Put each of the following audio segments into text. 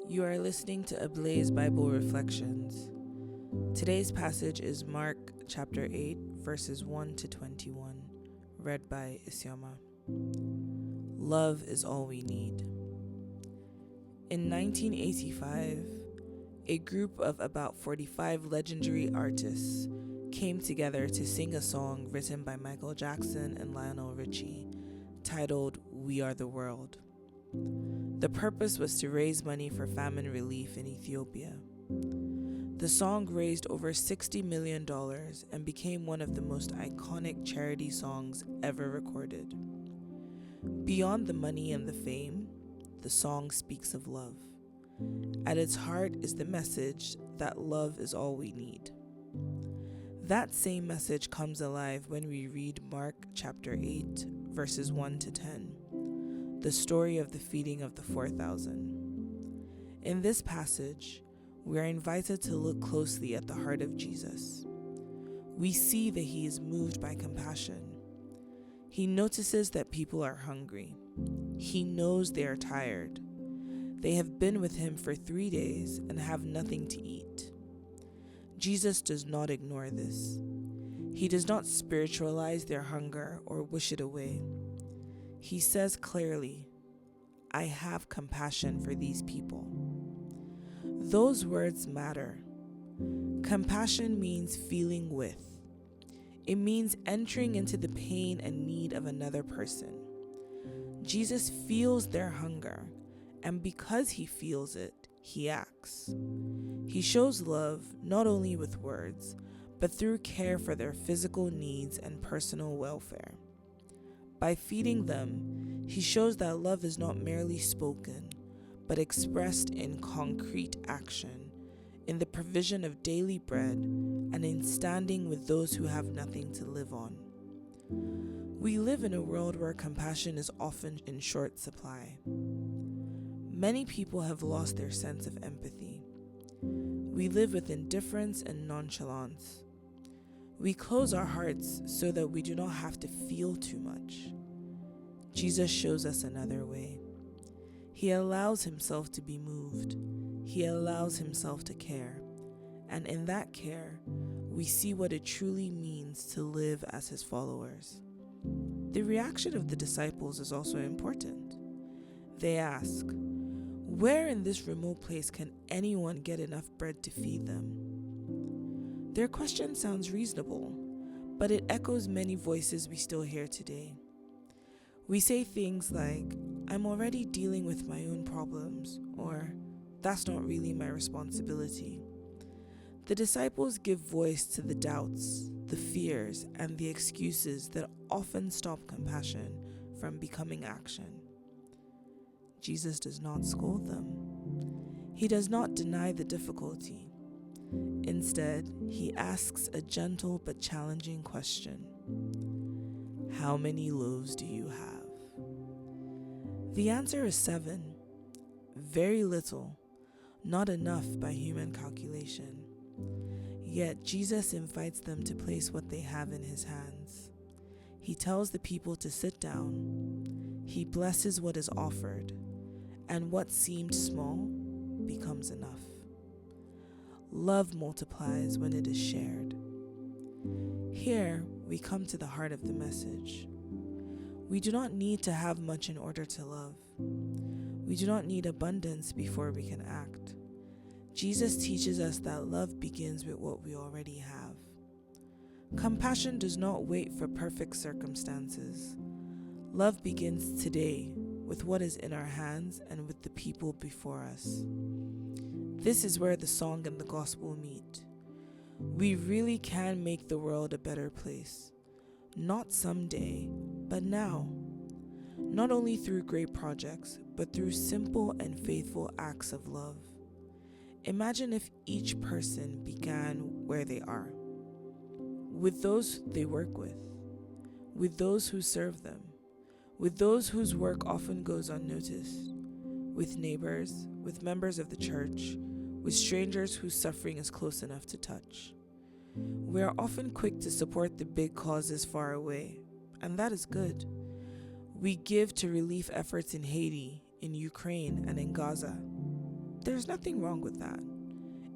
You are listening to Ablaze Bible Reflections. Today's passage is Mark chapter 8, verses 1 to 21, read by Isioma. Love is all we need. In 1985, a group of about 45 legendary artists came together to sing a song written by Michael Jackson and Lionel Richie, titled We Are the World. The purpose was to raise money for famine relief in Ethiopia. The song raised over $60 million and became one of the most iconic charity songs ever recorded. Beyond the money and the fame, the song speaks of love. At its heart is the message that love is all we need. That same message comes alive when we read Mark chapter 8, verses 1 to 10. The story of the feeding of the 4,000. In this passage, we are invited to look closely at the heart of Jesus. We see that he is moved by compassion. He notices that people are hungry. He knows they are tired. They have been with him for 3 days and have nothing to eat. Jesus does not ignore this. He does not spiritualize their hunger or wish it away. He says clearly, I have compassion for these people. Those words matter. Compassion means feeling with. It means entering into the pain and need of another person. Jesus feels their hunger, and because he feels it, he acts. He shows love not only with words, but through care for their physical needs and personal welfare. By feeding them, he shows that love is not merely spoken, but expressed in concrete action, in the provision of daily bread, and in standing with those who have nothing to live on. We live in a world where compassion is often in short supply. Many people have lost their sense of empathy. We live with indifference and nonchalance. We close our hearts so that we do not have to feel too much. Jesus shows us another way. He allows himself to be moved. He allows himself to care. And in that care, we see what it truly means to live as his followers. The reaction of the disciples is also important. They ask, where in this remote place can anyone get enough bread to feed them? Their question sounds reasonable, but it echoes many voices we still hear today. We say things like, I'm already dealing with my own problems, or that's not really my responsibility. The disciples give voice to the doubts, the fears, and the excuses that often stop compassion from becoming action. Jesus does not scold them. He does not deny the difficulty. Instead, he asks a gentle but challenging question. How many loaves do you have? The answer is 7. Very little, not enough by human calculation. Yet Jesus invites them to place what they have in his hands. He tells the people to sit down. He blesses what is offered, and what seemed small becomes enough. Love multiplies when it is shared. Here, we come to the heart of the message. We do not need to have much in order to love. We do not need abundance before we can act. Jesus teaches us that love begins with what we already have. Compassion does not wait for perfect circumstances. Love begins today with what is in our hands and with the people before us. This is where the song and the gospel meet. We really can make the world a better place. Not someday, but now. Not only through great projects, but through simple and faithful acts of love. Imagine if each person began where they are, with those they work with those who serve them, with those whose work often goes unnoticed, with neighbors, with members of the church, with strangers whose suffering is close enough to touch. We are often quick to support the big causes far away, and that is good. We give to relief efforts in Haiti, in Ukraine, and in Gaza. There's nothing wrong with that.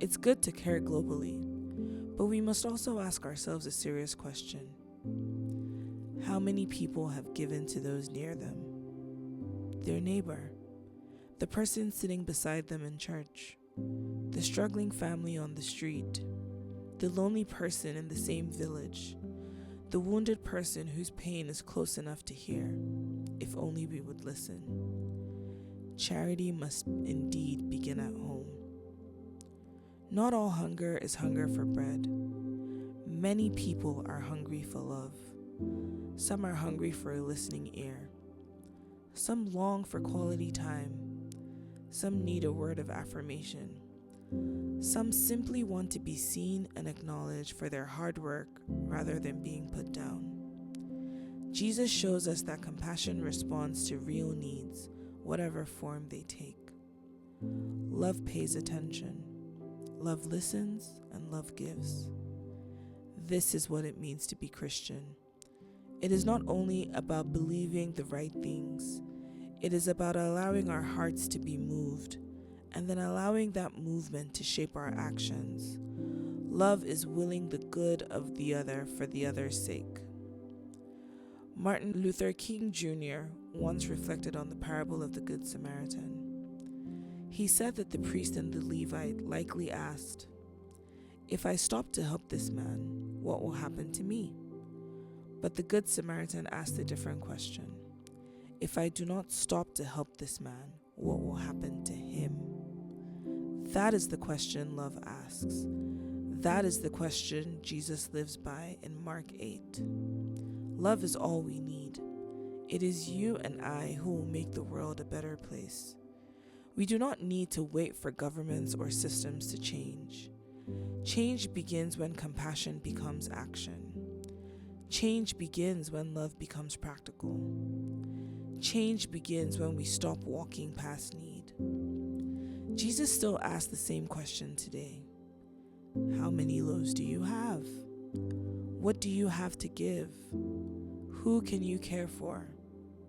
It's good to care globally, but we must also ask ourselves a serious question. How many people have given to those near them? Their neighbor, the person sitting beside them in church, the struggling family on the street, the lonely person in the same village, the wounded person whose pain is close enough to hear, if only we would listen. Charity must indeed begin at home. Not all hunger is hunger for bread. Many people are hungry for love. Some are hungry for a listening ear. Some long for quality time. Some need a word of affirmation. Some simply want to be seen and acknowledged for their hard work rather than being put down. Jesus shows us that compassion responds to real needs, whatever form they take. Love pays attention. Love listens and love gives. This is what it means to be Christian. It is not only about believing the right things, it is about allowing our hearts to be moved and then allowing that movement to shape our actions. Love is willing the good of the other for the other's sake. Martin Luther King Jr. once reflected on the parable of the Good Samaritan. He said that the priest and the Levite likely asked, "If I stop to help this man, what will happen to me?" But the Good Samaritan asked a different question. "If I do not stop to help this man, what will happen to him?" That is the question love asks. That is the question Jesus lives by in Mark 8. Love is all we need. It is you and I who will make the world a better place. We do not need to wait for governments or systems to change. Change begins when compassion becomes action. Change begins when love becomes practical. Change begins when we stop walking past need. Jesus still asks the same question today. How many loaves do you have? What do you have to give? Who can you care for?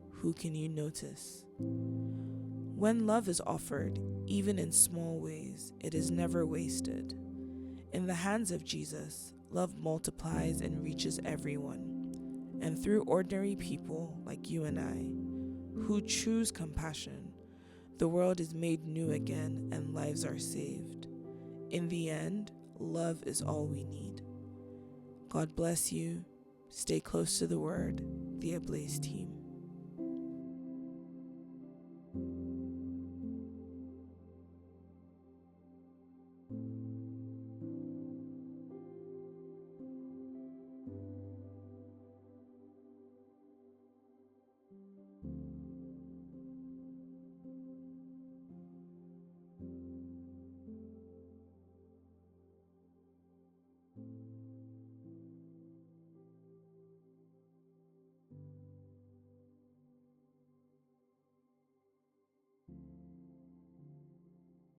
Who can you notice? When love is offered, even in small ways, it is never wasted. In the hands of Jesus, love multiplies and reaches everyone. And through ordinary people like you and I, who choose compassion, the world is made new again and lives are saved. In the end, love is all we need. God bless you. Stay close to the Word, the Ablaze team.